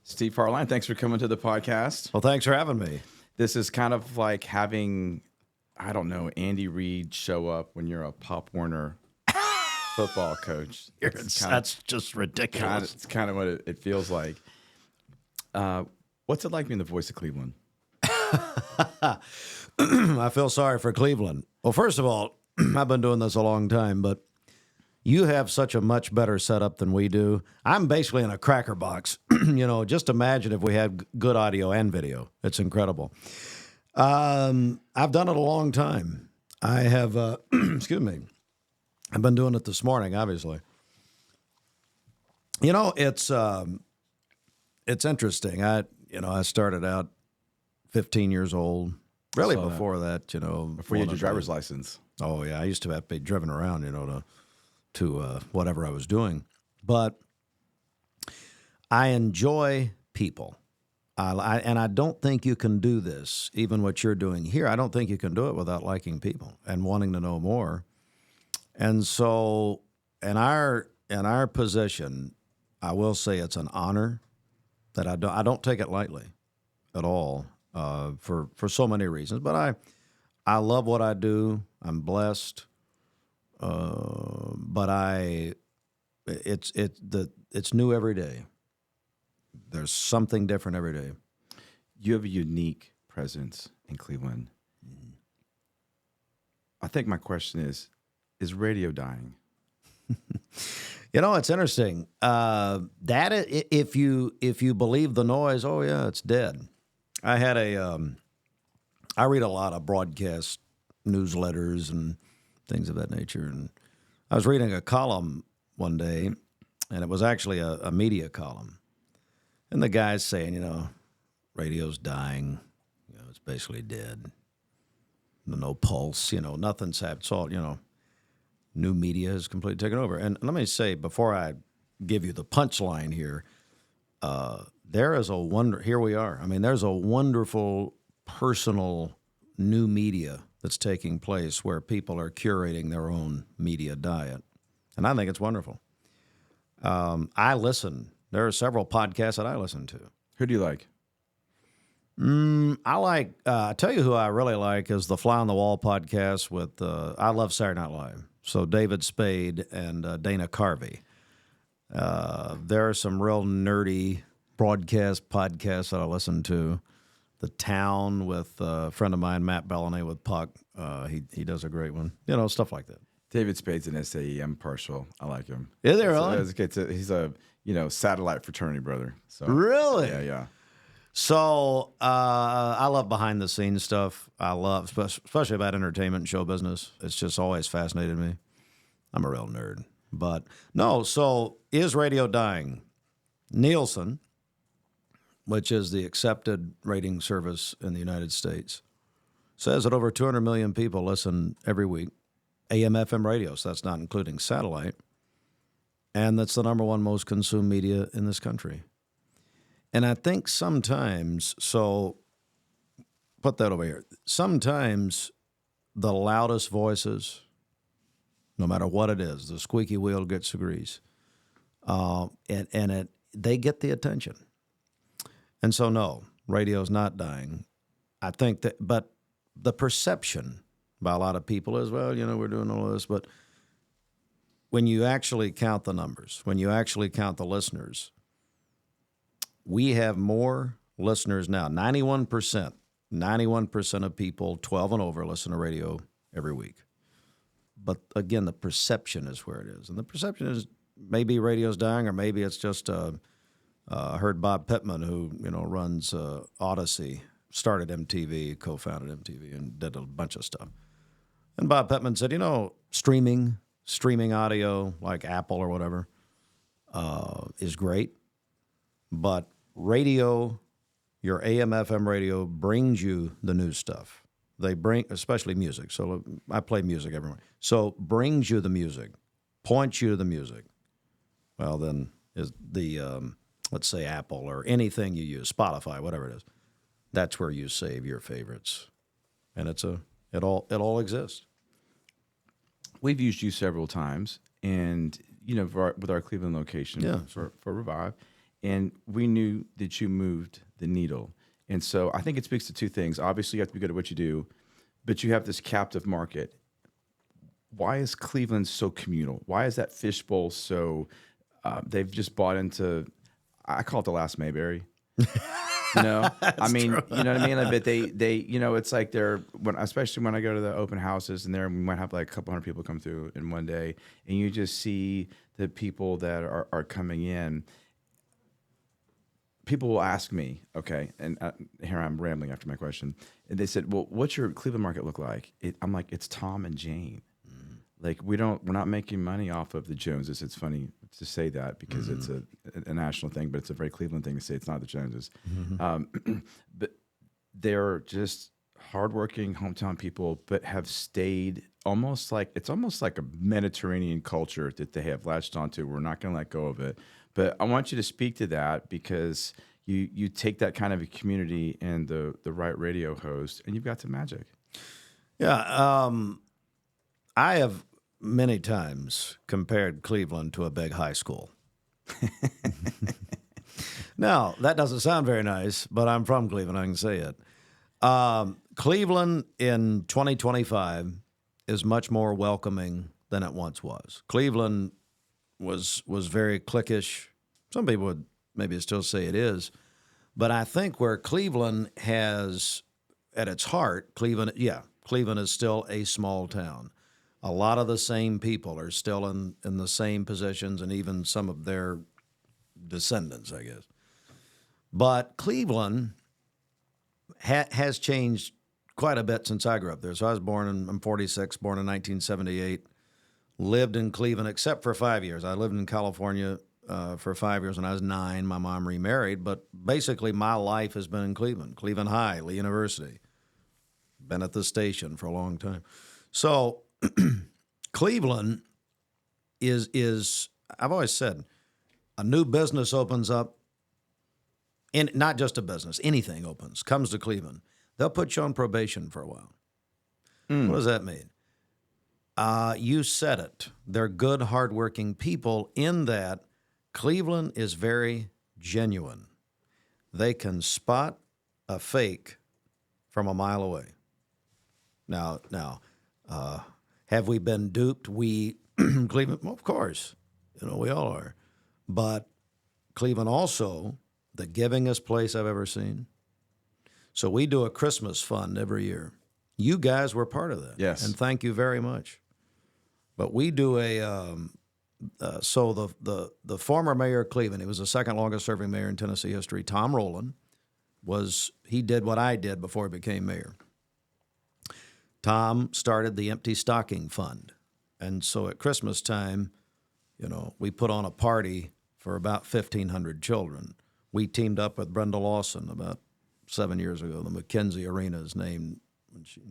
Steve Hartline, thanks for coming to the podcast. Well, thanks for having me. This is kind of like having, I don't know, Andy Reid show up when you're a Pop Warner football coach. That's just ridiculous. It's kind of what it feels like. What's it like being the voice of Cleveland? I feel sorry for Cleveland. Well, first of all, I've been doing this a long time, but you have such a much better setup than we do. I'm basically in a cracker box. Just imagine if we had good audio and video. It's incredible. I've done it a long time. I have, excuse me, I've been doing it this morning, obviously. It's interesting. I started out 15 years old. Really before that, Before you had your driver's license. Oh, yeah. I used to have to be driven around, to whatever I was doing. But I enjoy people. And I don't think you can do this, even what you're doing here. I don't think you can do it without liking people and wanting to know more. And so in our position, I will say it's an honor that I don't take it lightly at all for so many reasons. But I love what I do. I'm blessed. But it's new every day. There's something different every day. You have a unique presence in Cleveland. Mm-hmm. I think my question is radio dying? It's interesting. If you believe the noise, oh yeah, it's dead. I read a lot of broadcast newsletters and things of that nature. And I was reading a column one day, and it was actually a media column. And the guy's saying, radio's dying. It's basically dead. No pulse, nothing's happened. It's all, new media has completely taken over. And let me say, before I give you the punchline here, there is a wonder. Here we are. There's a wonderful personal new media that's taking place where people are curating their own media diet. And I think it's wonderful. I listen. There are several podcasts that I listen to. Who do you like? I tell you who I really like is the Fly on the Wall podcast with, I love Saturday Night Live. So David Spade and Dana Carvey. There are some real nerdy broadcast podcasts that I listen to. The Town with a friend of mine, Matt Bellany with Puck. He does a great one. Stuff like that. David Spade's an SAE. I'm partial. I like him. Is there really? He's a satellite fraternity brother. So really? Yeah. So I love behind the scenes stuff. I love, especially about entertainment and show business. It's just always fascinated me. I'm a real nerd. But no, so is radio dying? Nielsen, which is the accepted rating service in the United States, says that over 200 million people listen every week. AM, FM radio, so that's not including satellite. And that's the number one most consumed media in this country. And I think sometimes, so put that over here, sometimes the loudest voices, no matter what it is, the squeaky wheel gets the grease. They get the attention. And so, no, radio's not dying. I think that, but the perception by a lot of people is, well, we're doing all this. But when you actually count the numbers, when you actually count the listeners, we have more listeners now. 91% of people 12 and over listen to radio every week. But again, the perception is where it is. And the perception is maybe radio's dying, or maybe it's just I heard Bob Pittman, who runs Odyssey, started MTV, co-founded MTV, and did a bunch of stuff. And Bob Pittman said, streaming audio like Apple or whatever is great, but radio, your AM, FM radio brings you the new stuff. They bring, especially music. So I play music every morning. So brings you the music, points you to the music. Well, then is the let's say Apple or anything you use, Spotify, whatever it is. That's where you save your favorites, and it all exists. We've used you several times, and with our Cleveland location for Revive, and we knew that you moved the needle. And so I think it speaks to two things. Obviously, you have to be good at what you do, but you have this captive market. Why is Cleveland so communal? Why is that fishbowl so? They've just bought into. I call it the last Mayberry. You know, I mean, true. you know what I mean. But they, you know, it's like especially when I go to the open houses, and there we might have like a couple hundred people come through in one day, and you just see the people that are coming in. People will ask me, okay, and here I'm rambling after my question, and they said, "Well, what's your Cleveland market look like?" I'm like, "It's Tom and Jane." Like we're not making money off of the Joneses. It's funny to say that because it's a national thing, but it's a very Cleveland thing to say it's not the Joneses. But they're just hardworking hometown people, but have stayed almost like a Mediterranean culture that they have latched onto. We're not going to let go of it. But I want you to speak to that because you take that kind of a community and the right radio host, and you've got some magic. Yeah. I have many times compared Cleveland to a big high school. Now, that doesn't sound very nice, but I'm from Cleveland. I can say it. Cleveland in 2025 is much more welcoming than it once was. Cleveland was very cliquish. Some people would maybe still say it is. But I think where Cleveland has, at its heart, Cleveland is still a small town. A lot of the same people are still in the same positions, and even some of their descendants, I guess. But Cleveland has changed quite a bit since I grew up there. So I was I'm 46, born in 1978, lived in Cleveland except for 5 years. I lived in California for 5 years when I was 9. My mom remarried, but basically my life has been in Cleveland. Cleveland High, Lee University. Been at the station for a long time. So Cleveland is I've always said, a new business opens up, and not just a business, anything comes to Cleveland. They'll put you on probation for a while. What does that mean? You said it. They're good, hardworking people in that Cleveland is very genuine. They can spot a fake from a mile away. Now, have we been duped? Cleveland, well, of course, we all are. But Cleveland also, the givingest place I've ever seen. So we do a Christmas fund every year. You guys were part of that. Yes. And thank you very much. But we do so the former mayor of Cleveland, he was the second longest serving mayor in Tennessee history, Tom Rowland, he did what I did before he became mayor. Tom started the Empty Stocking Fund. And so at Christmas time, we put on a party for about 1,500 children. We teamed up with Brenda Lawson about 7 years ago. The McKenzie Arena is named, when she,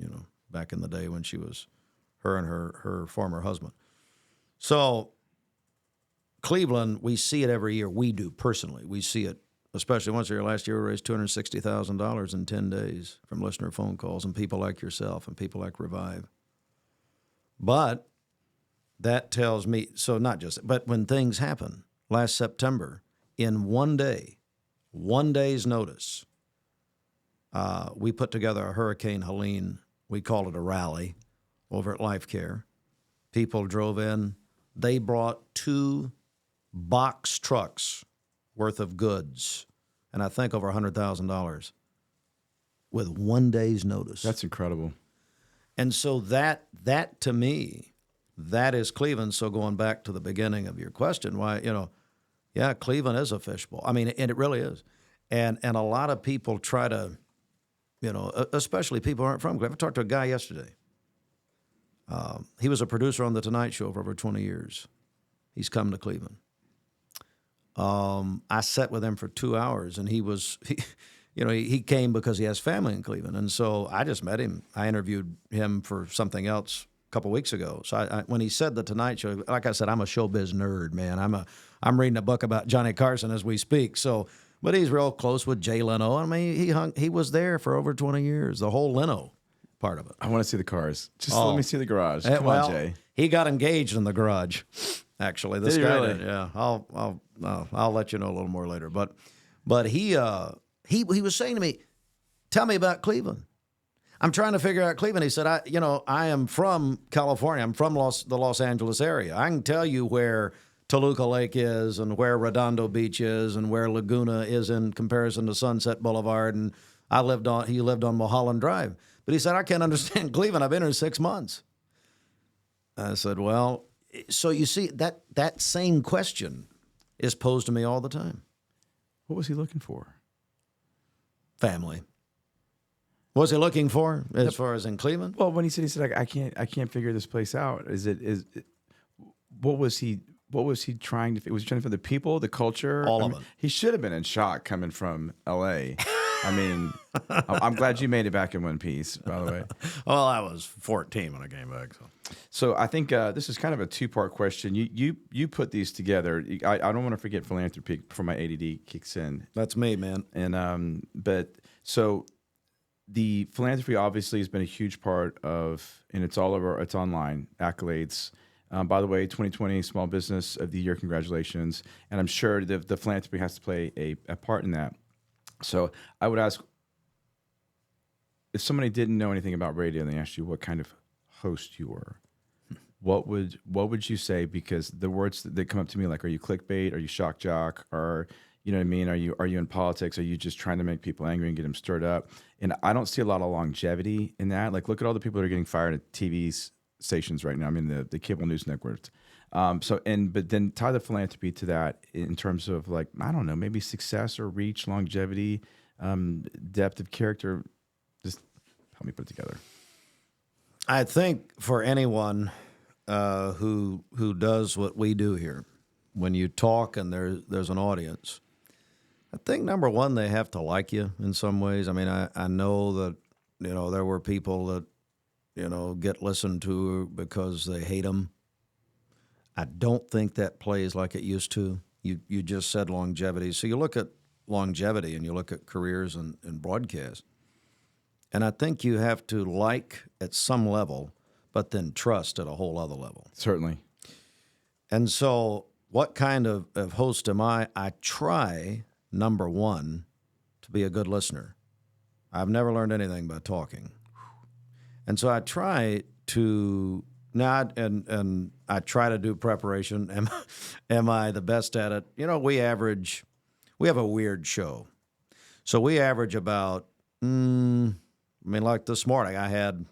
back in the day when she was her and her former husband. So Cleveland, we see it every year. We do personally. We see it, especially once a year. Last year we raised $260,000 in 10 days from listener phone calls and people like yourself and people like Revive. But that tells me, so not just, but when things happen, last September, in one day's notice, we put together a Hurricane Helene, we called it a rally, over at Life Care. People drove in. They brought 2 box trucks worth of goods, and I think over $100,000 with 1 day's notice. That's incredible. And so that to me, that is Cleveland. So going back to the beginning of your question, why, Cleveland is a fishbowl. I mean, and it really is. And a lot of people try to, especially people who aren't from Cleveland. I talked to a guy yesterday. He was a producer on The Tonight Show for over 20 years. He's come to Cleveland. I sat with him for 2 hours, and he came because he has family in Cleveland. And so I just met him. I interviewed him for something else a couple weeks ago. So when he said The Tonight Show, like I said, I'm a showbiz nerd, man. I'm reading a book about Johnny Carson as we speak. So, but he's real close with Jay Leno. I mean, he was there for over 20 years, the whole Leno part of it. I want to see the cars. Just let me see the garage. Come on, Jay. He got engaged in the garage. Actually, this Did he guy really? did. Yeah, I'll let you know a little more later. But he was saying to me, "Tell me about Cleveland." I'm trying to figure out Cleveland. He said, I am from California. I'm from the Los Angeles area. I can tell you where Toluca Lake is and where Redondo Beach is and where Laguna is in comparison to Sunset Boulevard. And he lived on Mulholland Drive. But he said, I can't understand Cleveland. I've been here 6 months. I said, well, so you see, that same question is posed to me all the time. What was he looking for? Family. What was he looking for as far as in Cleveland? Well, when he said I can't figure this place out. What was he trying to? Was he trying to find the people, the culture? All of it. He should have been in shock coming from L.A. I mean, I'm glad you made it back in one piece. By the way, Well, I was 14 when I came back. so I think this is kind of a two-part question. You put these together. I don't want to forget philanthropy before my ADD kicks in. That's me, man. And but so. The philanthropy obviously has been a huge part of, and it's all over. It's online accolades. By the way, 2020 Small Business of the Year, congratulations! And I'm sure the philanthropy has to play a part in that. So I would ask, if somebody didn't know anything about radio and they asked you what kind of host you were, what would you say? Because the words that come up to me, like, are you clickbait? Are you shock jock? Or you know what I mean? Are you in politics? Are you just trying to make people angry and get them stirred up? And I don't see a lot of longevity in that. Like, look at all the people that are getting fired at TV stations right now. I mean, the cable news networks. But then tie the philanthropy to that in terms of, like, I don't know, maybe success or reach, longevity, depth of character. Just help me put it together. I think for anyone who does what we do here, when you talk and there's an audience, I think number one, they have to like you in some ways. I mean, I know that, there were people that, get listened to because they hate them. I don't think that plays like it used to. You just said longevity. So you look at longevity and you look at careers in broadcast. And I think you have to like at some level, but then trust at a whole other level. Certainly. And so what kind of host am I? I try, number one, to be a good listener. I've never learned anything by talking. And so I try to not, and I try to do preparation. Am I the best at it? We have a weird show. So we average about, like this morning I had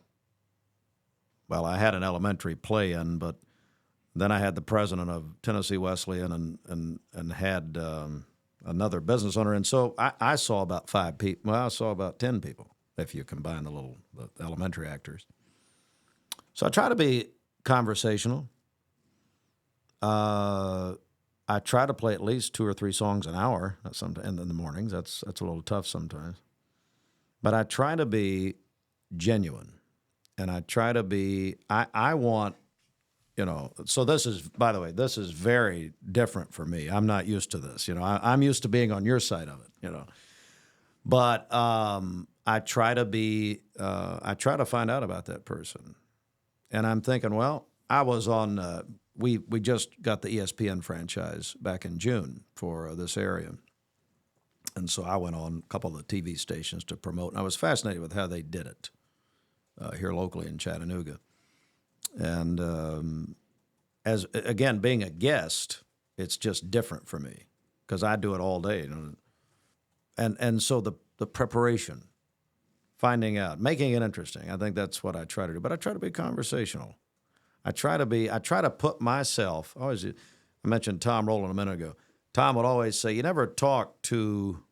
an elementary play in, but then I had the president of Tennessee Wesleyan and had another business owner. And so I saw about 5 people. Well, I saw about 10 people if you combine the elementary actors. So I try to be conversational. I try to play at least 2 or 3 songs an hour in the mornings. That's a little tough sometimes. But I try to be genuine. And I try to be, I want, so this is, by the way, this is very different for me. I'm not used to this. I'm used to being on your side of it, But I try to find out about that person. And I'm thinking, well, I was on, we just got the ESPN franchise back in June for this area. And so I went on a couple of the TV stations to promote. And I was fascinated with how they did it here locally in Chattanooga. And as again, being a guest, it's just different for me because I do it all day. And so the preparation, finding out, making it interesting. I think that's what I try to do. But I try to be conversational. I try to put myself. I mentioned Tom Rowland a minute ago. Tom would always say, "You never talk to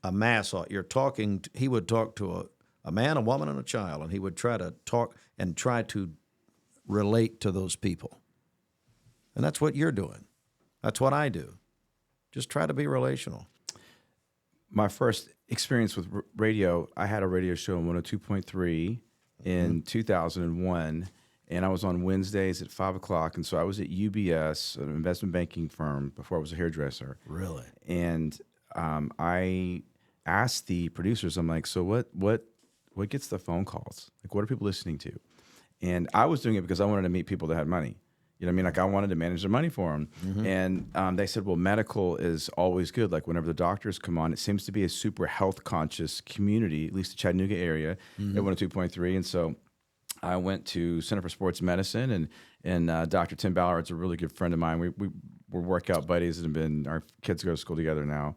a mass. He would talk to a man, a woman, and a child, and he would try to talk and try to relate to those people." And that's what you're doing. That's what I do. Just try to be relational. My first experience with radio, I had a radio show on 102.3 in 2001, and I was on Wednesdays at 5 o'clock. And so I was at UBS, an investment banking firm, before I was a hairdresser. Really? And I asked the producers, I'm like, so what gets the phone calls? Like, what are people listening to? And I was doing it because I wanted to meet people that had money. You know what I mean? Like I wanted to manage the money for them. And they said, well, medical is always good. Like whenever the doctors come on, it seems to be a super health conscious community, at least the Chattanooga area at 102.3. And so I went to Center for Sports Medicine, and Dr. Tim Ballard's a really good friend of mine. We're workout buddies and have been, our kids go to school together now.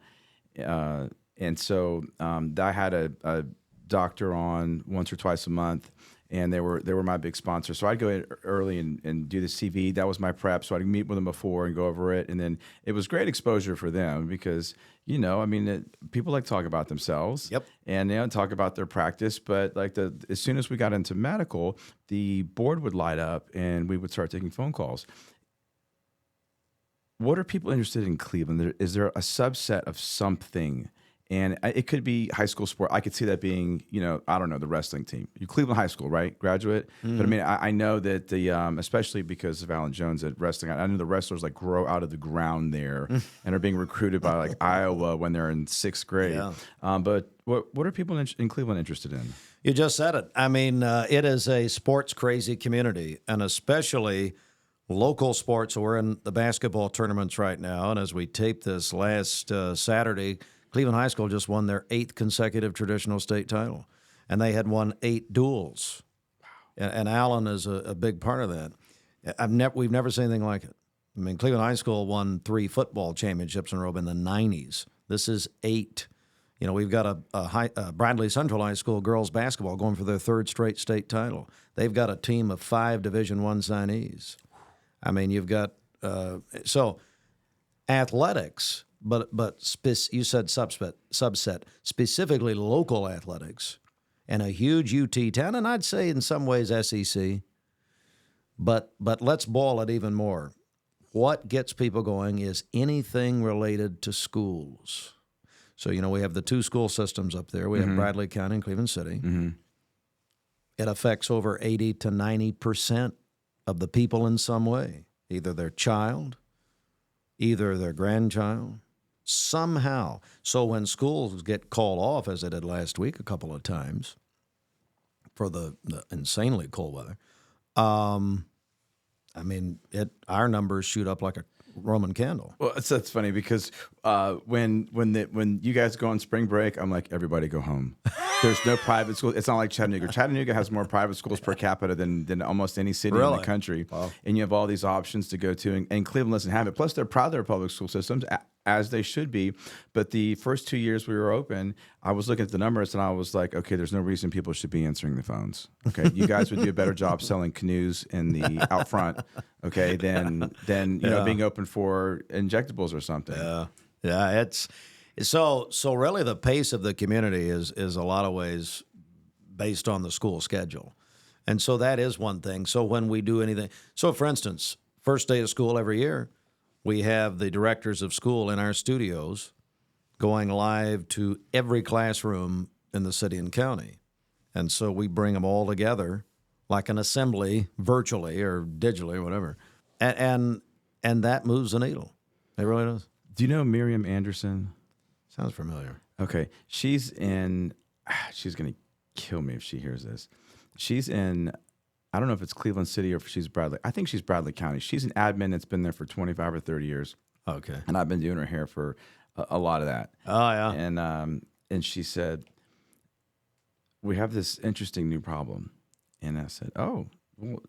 And so I had a doctor on once or twice a month, and they were my big sponsor. So I'd go in early and do the CV. That was my prep. So I'd meet with them before and go over it. And then it was great exposure for them because, you know, I mean, people like to talk about themselves. Yep. And they don't talk about their practice. But like as soon as we got into medical, the board would light up and we would start taking phone calls. What are people interested in Cleveland? Is there a subset of something? And it could be high school sport. I could see that being, you know, I don't know, the wrestling team. You Cleveland High School, right? Graduate. But I mean, I know that especially because of Alan Jones at wrestling, I know the wrestlers like grow out of the ground there and are being recruited by like Iowa when they're in 6th grade. Yeah. But what are people in Cleveland interested in? You just said it. I mean, it is a sports crazy community, and especially local sports. So we're in the basketball tournaments right now, and as we tape this last Saturday, Cleveland High School just won their 8th consecutive traditional state title, and they had won 8 duels. Wow. And Allen is a big part of that. We've never seen anything like it. I mean, Cleveland High School won 3 football championships in a row in the 90s. This is 8. You know, we've got a Bradley Central High School girls basketball going for their 3rd straight state title. They've got a team of 5 Division I signees. I mean, you've got so athletics. But you said subset, specifically local athletics, and a huge UT town, and I'd say in some ways SEC. But let's ball it even more. What gets people going is anything related to schools. So, you know, we have the 2 school systems up there. We have Bradley County and Cleveland City. It affects over 80 to 90% of the people in some way, either their child, either their grandchild, somehow. So when schools get called off, as they did last week a couple of times for the insanely cold weather, I mean, our numbers shoot up like a Roman candle. Well, that's funny because when you guys go on spring break, I'm like, everybody go home. There's no private school. It's not like Chattanooga. Chattanooga has more private schools per capita than almost any city in the country. Wow. And you have all these options to go to, and Cleveland doesn't have it. Plus, they're proud of their public school systems, as they should be. But the first 2 years we were open, I was looking at the numbers and I was like, okay, there's no reason people should be answering the phones. Okay, you guys would do a better job selling canoes in the out front, okay, than you know, being open for injectables or something. Yeah, it's so really the pace of the community is a lot of ways based on the school schedule. And so that is one thing. So when we do anything, so for instance, first day of school every year, we have the directors of school in our studios going live to every classroom in the city and county. And so we bring them all together like an assembly, virtually or digitally or whatever. And that moves the needle. It really does. Do you know Miriam Anderson? Sounds familiar. Okay. She's going to kill me if she hears this. She's in, I don't know if it's Cleveland City or if she's Bradley. I think she's Bradley County. She's an admin that's been there for 25 or 30 years. Okay. And I've been doing her hair for a lot of that. Oh, yeah. And she said, we have this interesting new problem. And I said, oh, well,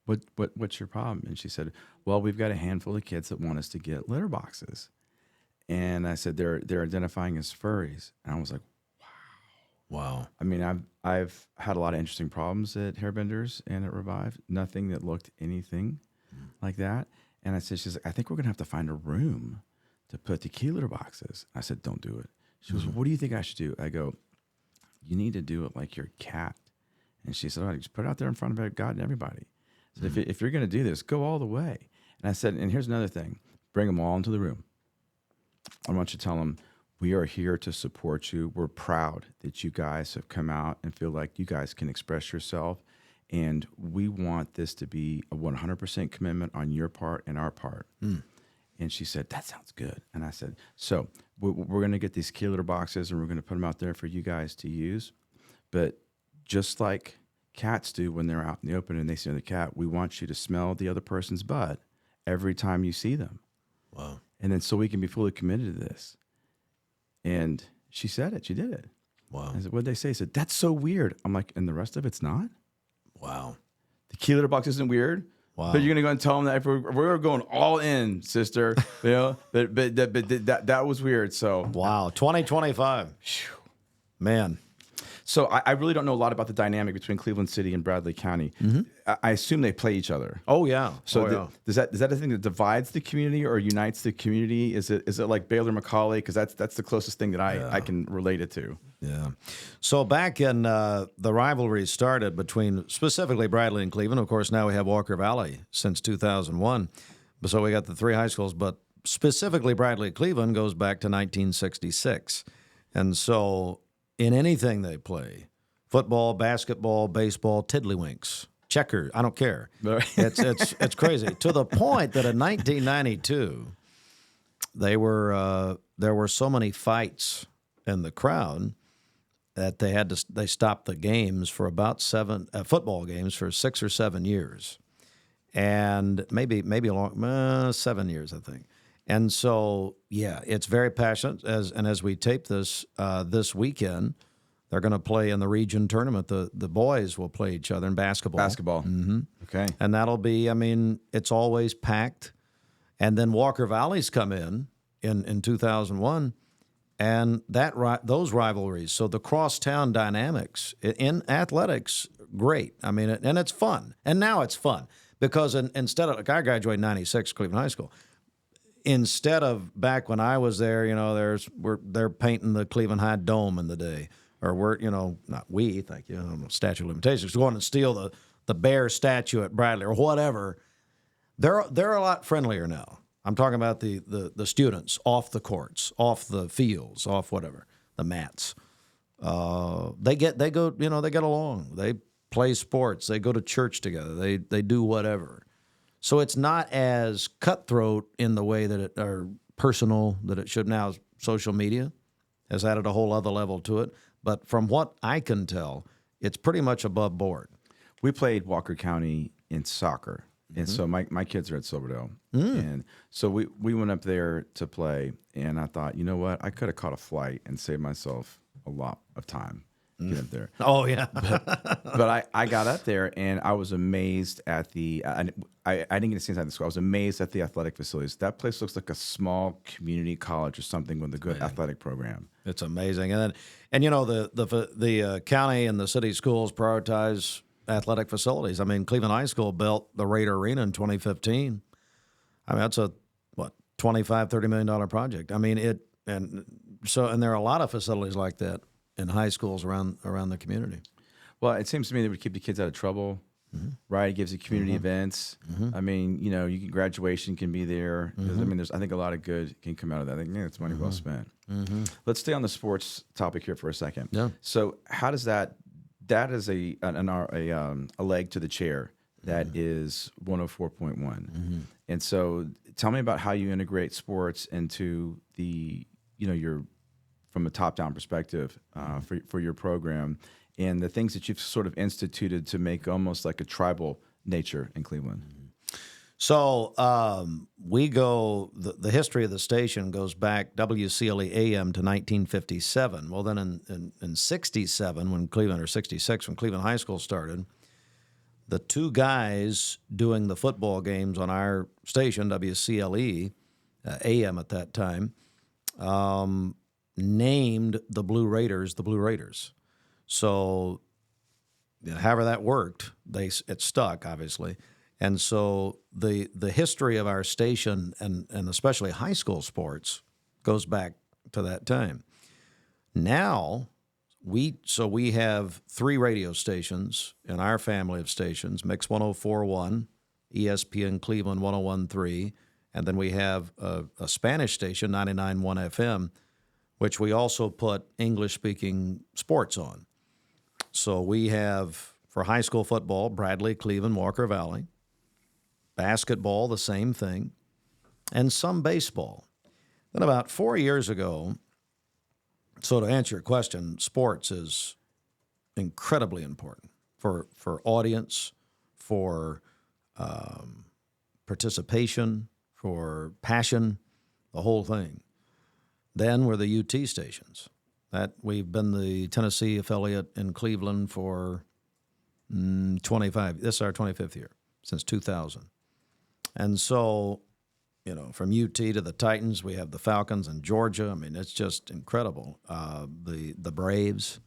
what's your problem? And she said, well, we've got a handful of kids that want us to get litter boxes. And I said, they're identifying as furries. And I was like, wow. I mean, I've had a lot of interesting problems at Hairbenders and at Revive. Nothing that looked anything like that. And I said, she's like, I think we're going to have to find a room to put the key litter boxes. I said, don't do it. She goes, what do you think I should do? I go, you need to do it like your cat. And she said, all right, just put it out there in front of God and everybody. So if you're going to do this, go all the way. And I said, and here's another thing. Bring them all into the room. I want you to tell them, we are here to support you. We're proud that you guys have come out and feel like you guys can express yourself. And we want this to be a 100% commitment on your part and our part. And she said, that sounds good. And I said, so we're going to get these key litter boxes and we're going to put them out there for you guys to use. But just like cats do when they're out in the open and they see another cat. We want you to smell the other person's butt every time you see them. Wow. And then so we can be fully committed to this. And she said it. She did it. Wow. I said, what'd they say? She said, that's so weird. I'm like, and the rest of it's not? Wow. The key litter box isn't weird? Wow. But you're going to go and tell them that if we're going all in, sister. You know, but that was weird. So Wow. 2025. Man. So I really don't know a lot about the dynamic between Cleveland City and Bradley County. I assume they play each other. Oh, yeah. So is that a thing that divides the community or unites the community? Is it like Baylor McCallie? Because that's the closest thing that I can relate it to. Yeah. So back in the rivalry started between specifically Bradley and Cleveland. Of course, now we have Walker Valley since 2001. So we got the three high schools, but specifically Bradley Cleveland goes back to 1966. And so in anything they play, football, basketball, baseball, tiddlywinks, checkers, I don't care. It's crazy. To the point that in 1992, there were so many fights in the crowd that they stopped the games for about football games for 6 or 7 years, and maybe 7 years, I think. And so, yeah, it's very passionate. As we tape this weekend, they're going to play in the region tournament. The boys will play each other in basketball. Mm-hmm. Okay. And that'll be, it's always packed. And then Walker Valley's come in 2001, and those rivalries. So the crosstown dynamics in athletics, great. And it's fun. And now it's fun because instead of, like, I graduated in 96, Cleveland High School. Instead of back when I was there, they're painting the Cleveland High Dome in the day, or statute of limitations, going and steal the bear statue at Bradley or whatever. They're a lot friendlier now. I'm talking about the students off the courts, off the fields, off whatever the mats. They get along. They play sports. They go to church together. They do whatever. So it's not as cutthroat in the way that or personal that it should. Now social media has added a whole other level to it. But from what I can tell, it's pretty much above board. We played Walker County in soccer. And so my kids are at Silverdale. And so we went up there to play. And I thought, you know what? I could have caught a flight and saved myself a lot of time. Get up there. Oh, yeah. but I got up there and I was amazed at I didn't get to see inside the school. I was amazed at the athletic facilities. That place looks like a small community college or something with a good athletic program. It's amazing. And the county and the city schools prioritize athletic facilities. Cleveland High School built the Raider Arena in 2015. That's a $25-30 million project. And there are a lot of facilities like that in high schools around the community. Well, it seems to me that would keep the kids out of trouble, right? It gives you community events. Graduation can be there. I think a lot of good can come out of that. I think it's money well spent. Let's stay on the sports topic here for a second. Yeah. So how does that is a leg to the chair that is 104.1. And so tell me about how you integrate sports into your from a top-down perspective for your program, and the things that you've sort of instituted to make almost like a tribal nature in Cleveland. So the history of the station goes back, WCLE AM, to 1957. Well, then in 67, when Cleveland, or 66, when Cleveland High School started, the two guys doing the football games on our station, WCLE AM at that time, named the Blue Raiders the Blue Raiders. So however that worked, it stuck, obviously. And so the history of our station and especially high school sports goes back to that time. Now we have 3 radio stations in our family of stations: Mix 104.1, ESPN Cleveland 101.3, and then we have a Spanish station, 99.1 FM, which we also put English-speaking sports on. So we have, for high school football, Bradley, Cleveland, Walker Valley. Basketball, the same thing. And some baseball. Then about 4 years ago, so to answer your question, sports is incredibly important for audience, for participation, for passion, the whole thing. Then were the UT stations. That we've been the Tennessee affiliate in Cleveland for 25. This is our 25th year since 2000. And so, from UT to the Titans, we have the Falcons in Georgia. I mean, it's just incredible. The Braves,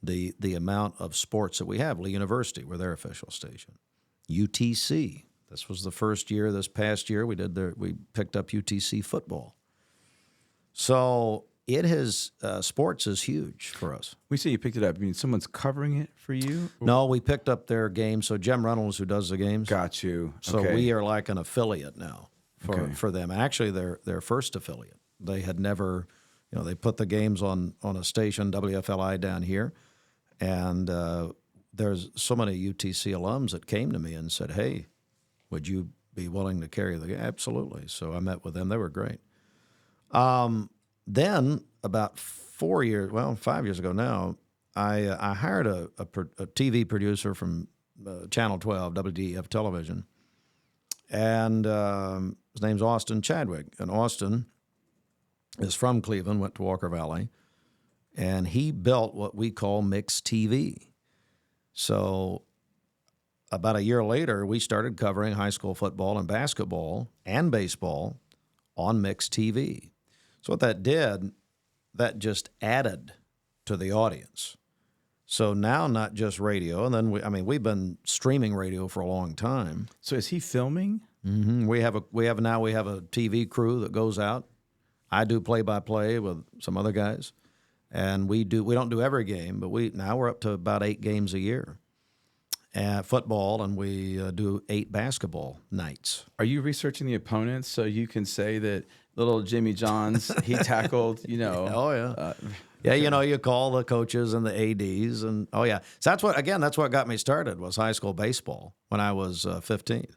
the amount of sports that we have. Lee University, we're their official station. UTC. This was the first year. This past year, we picked up UTC football. So it has sports is huge for us. We say you picked it up. I mean, someone's covering it for you? No, we picked up their games. So Jim Reynolds, who does the games, Got you. so Okay. we are like an affiliate now Okay. for them. Actually, their first affiliate. They had never, they put the games on a station, WFLI down here, and there's so many UTC alums that came to me and said, "Hey, would you be willing to carry the game?" Absolutely. So I met with them. They were great. Then about 5 years ago now, I hired a TV producer from Channel 12, WDEF Television, and his name's Austin Chadwick. And Austin is from Cleveland, went to Walker Valley, and he built what we call mixed TV. So about a year later, we started covering high school football and basketball and baseball on mixed TV. So what that did, that just added to the audience. So now not just radio, and then we've been streaming radio for a long time. So is he filming? Mm-hmm. We have a TV crew that goes out. I do play-by-play with some other guys, and we don't do every game, but we're up to about 8 games a year. Football, and we do 8 basketball nights. Are you researching the opponents so you can say that little Jimmy Johns, he tackled, Oh, yeah. You call the coaches and the ADs, and oh, yeah. So that's what got me started was high school baseball when I was 15.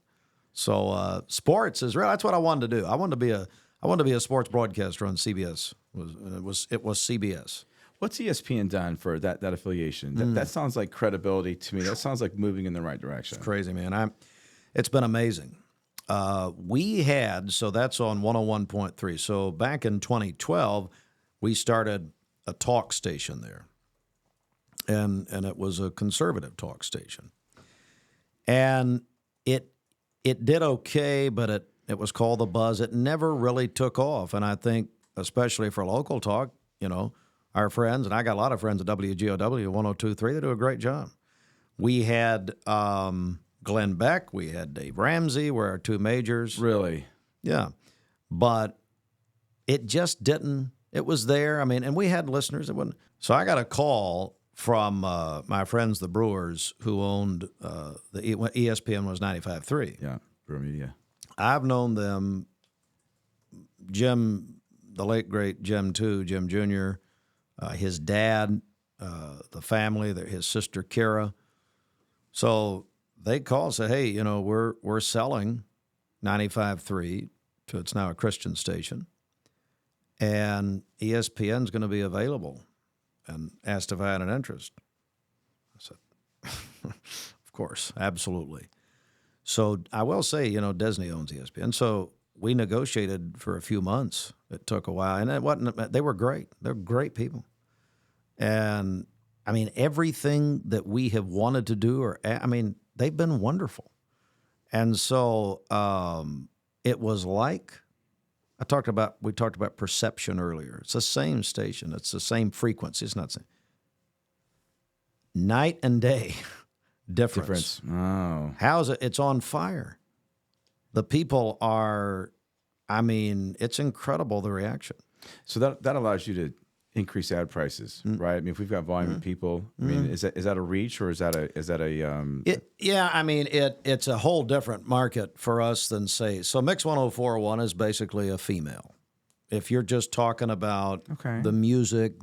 So sports is real. That's what I wanted to do. I wanted to be a sports broadcaster on CBS. It was CBS. What's ESPN done for that affiliation? That sounds like credibility to me. That sounds like moving in the right direction. It's crazy, man. It's been amazing. We had, so that's on 101.3. So back in 2012, we started a talk station there. And it was a conservative talk station. And it did okay, but it was called The Buzz. It never really took off. And I think, especially for local talk, our friends, and I got a lot of friends at WGOW 102.3, they do a great job. We had Glenn Beck, we had Dave Ramsey, were our 2 majors. Really? Yeah. But it just didn't, it was there. And we had listeners that wouldn't. So I got a call from my friends, the Brewers, who owned, ESPN was 95.3. Yeah, Brewer Media. I've known them, Jim, the late, great Jim Jr., his dad, the family, his sister Kara. So they called and said, "Hey, we're selling 95.3 to it's now a Christian station, and ESPN's going to be available," and asked if I had an interest. I said, "Of course, absolutely." So I will say, Disney owns ESPN, so we negotiated for a few months. It took a while, and it wasn't. They were great. They're great people, and everything that we have wanted to do, they've been wonderful. And so it was like we talked about perception earlier. It's the same station. It's the same frequency. It's not the same. Night and day difference. Oh, How's it? It's on fire. The people are. It's incredible, the reaction. so that allows you to increase ad prices, right? If we've got volume of people, is that a reach or is that a It's a whole different market for us than say. So Mix 104.1 is basically a female. If you're just talking about the music,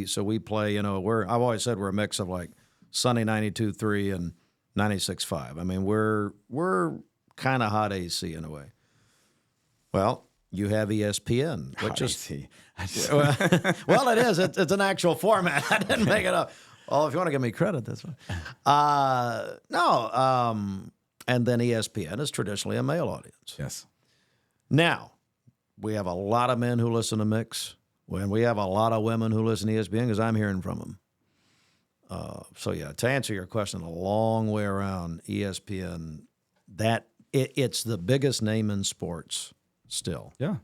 so we play. I've always said we're a mix of like Sunny 92.3 and 96.5. We're kind of hot AC in a way. Well, you have ESPN, which is well, it is. It's an actual format. I didn't make it up. Well, if you want to give me credit, that's fine. No. And then ESPN is traditionally a male audience. Yes. Now, we have a lot of men who listen to Mix, and we have a lot of women who listen to ESPN because I'm hearing from them. So, yeah, to answer your question, a long way around, ESPN, it's the biggest name in sports still. Yeah.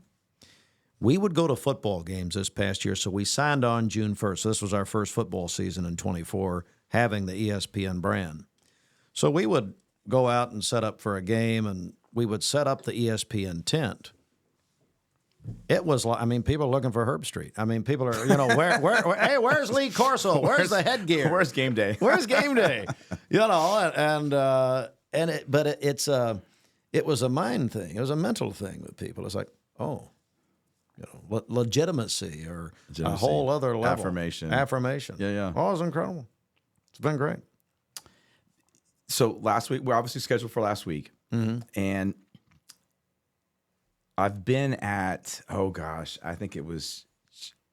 We would go to football games this past year, so we signed on June 1st. So this was our first football season in 24, having the ESPN brand. So we would go out and set up for a game, and we would set up the ESPN tent. It was like, people are looking for Herb Street. People are, hey, where's Lee Corso? Where's the headgear? Where's game day? Where's game day? It was a mind thing. It was a mental thing with people. It's like, legitimacy or a whole other level. Affirmation. Yeah. Oh, it was incredible. It's been great. So last week, we're obviously scheduled for last week. Mm-hmm. And I've been at, I think it was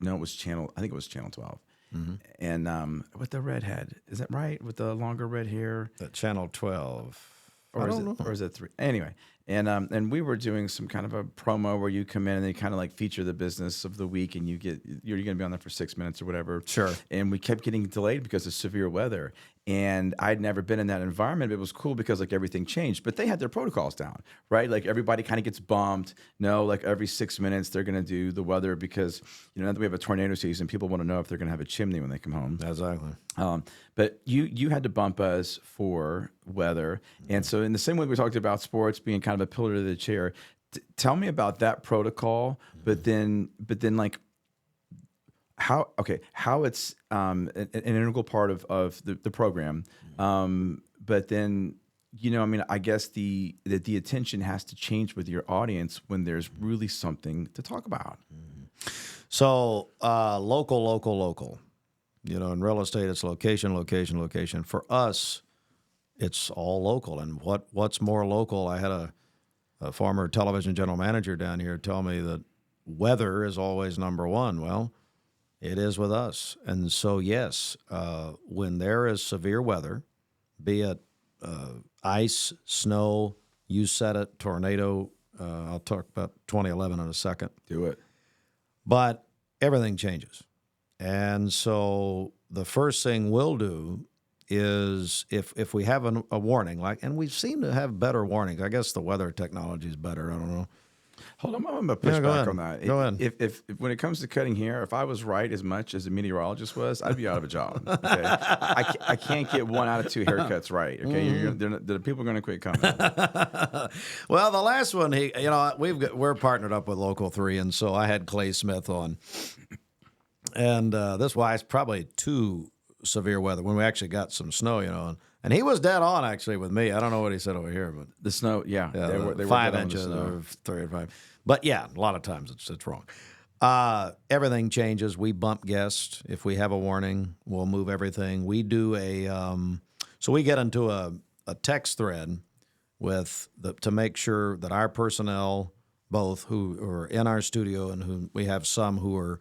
Channel 12. Mm-hmm. And with the redhead, is that right? With the longer red hair? The Channel 12. Or is it 3? Anyway, and we were doing some kind of a promo where you come in and they kind of like feature the business of the week, and you're going to be on there for 6 minutes or whatever. Sure. And we kept getting delayed because of severe weather. And I'd never been in that environment. It was cool because like everything changed, but they had their protocols down, right? Like everybody kind of gets bumped. No, like every 6 minutes they're going to do the weather because now that we have a tornado season, people want to know if they're going to have a chimney when they come home. Exactly. But you had to bump us for weather, and so in the same way we talked about sports being kind of a pillar to the chair. Tell me about that protocol, but then like. How it's an integral part of the program, but then I guess the attention has to change with your audience when there's really something to talk about. So local. In real estate, it's location. For us, it's all local. And what's more local? I had a former television general manager down here tell me that weather is always number one. Well, it is with us. And so, yes, when there is severe weather, be it ice, snow, you said it, tornado, I'll talk about 2011 in a second. Do it. But everything changes. And so the first thing we'll do is if we have a warning, and we seem to have better warnings. I guess the weather technology is better. I don't know. Hold on, I'm going to push back on that. Go ahead. If when it comes to cutting hair, if I was right as much as a meteorologist was, I'd be out of a job. Okay? I can't get 1 out of 2 haircuts right. Okay, the people are going to quit coming. Well, the last one, we're partnered up with Local 3, and so I had Clay Smith on, and this was probably too severe weather when we actually got some snow, and he was dead on actually with me. I don't know what he said over here, but the snow, they were 5 inches or 3 or 5. But yeah, a lot of times it's wrong. Everything changes. We bump guests. If we have a warning, we'll move everything. We do so we get into a text thread to make sure that our personnel, both who are in our studio and who we have some who are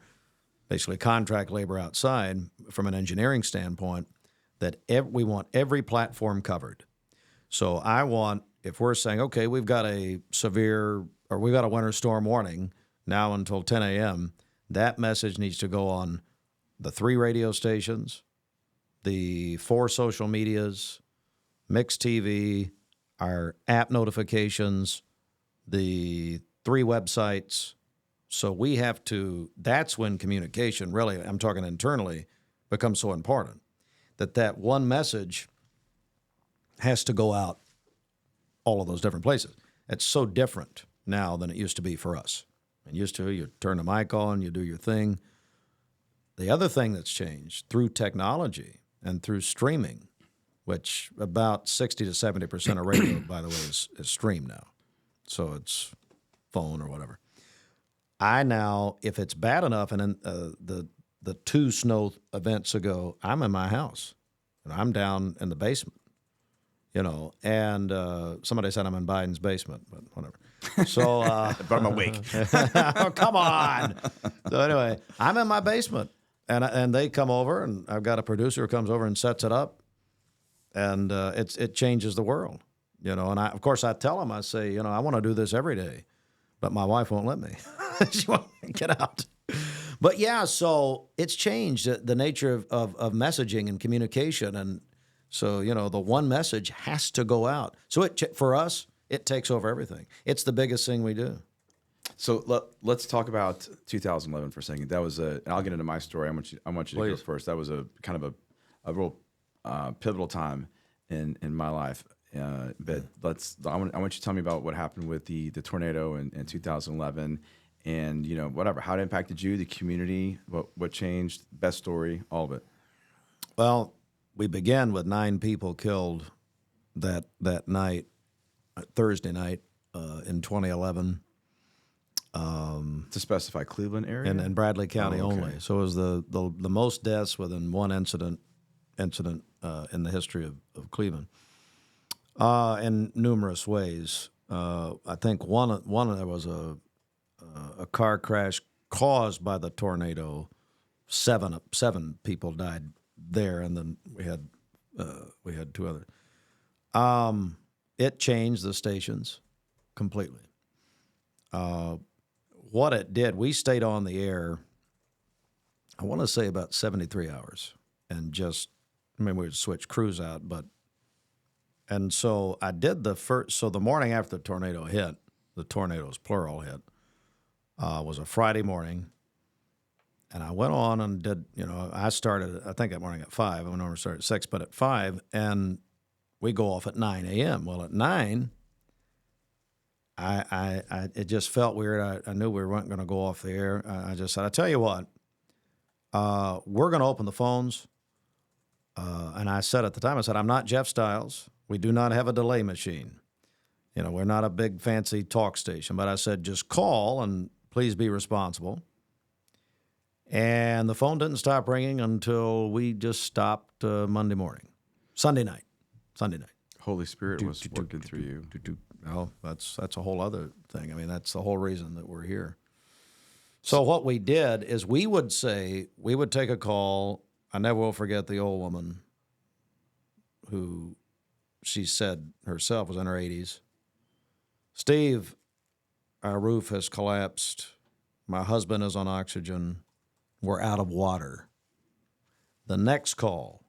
basically contract labor outside from an engineering standpoint, that we want every platform covered. So I want, if we're saying, okay, we've got a winter storm warning now until 10 a.m., that message needs to go on the 3 radio stations, the 4 social medias, Mix TV, our app notifications, the 3 websites. So we have to, that's when communication really, I'm talking internally, becomes so important. That one message has to go out all of those different places. It's so different now than it used to be for us. And used to, you turn the mic on, you do your thing. The other thing that's changed through technology and through streaming, which about 60 to 70% of radio, by the way, is streamed now. So it's phone or whatever. I now, if it's bad enough, and then the 2 snow events ago, I'm in my house, and I'm down in the basement, and somebody said I'm in Biden's basement, but whatever. So, but I'm awake. Oh, come on. So anyway, I'm in my basement, And they come over, and I've got a producer who comes over and sets it up, and it changes the world, you know. And of course I tell them, I say, you know, I want to do this every day, but my wife won't let me. She won't get out. But yeah, so it's changed the nature of messaging and communication, and so you know the one message has to go out. So for us, it takes over everything. It's the biggest thing we do. So let's talk about 2011 for a second. That was and I'll get into my story. I want you to go Please. first. That was a kind of a real pivotal time in my life. But I want you to tell me about what happened with the tornado in 2011, and you know whatever how it impacted you, the community, what changed, best story, all of it. Well, we began with 9 people killed that night, Thursday night in 2011. To specify Cleveland area In Bradley County Oh, okay. only. So it was the most deaths within one incident in the history of Cleveland, in numerous ways. I think one there was a car crash caused by the tornado. Seven people died there, and then we had 2 others. It changed the stations completely. What it did, we stayed on the air, I want to say about 73 hours, and we would switch crews out, and so I did the morning after the tornado hit, the tornadoes, plural, hit, was a Friday morning, and I went on and did, you know, I started, I think that morning at 5, I went over and started at 6, but at 5, and we go off at 9 a.m. Well, at 9, it just felt weird. I knew we weren't going to go off the air. I just said, I tell you what, we're going to open the phones. And I said at the time, I said, I'm not Jeff Stiles. We do not have a delay machine. You know, we're not a big fancy talk station. But I said, just call and please be responsible. And the phone didn't stop ringing until we just stopped Sunday night. Holy Spirit was working through you. Well, that's a whole other thing. I mean, that's the whole reason that we're here. So what we did is we would take a call. I never will forget the old woman who she said herself was in her 80s. Steve, our roof has collapsed. My husband is on oxygen. We're out of water. The next call,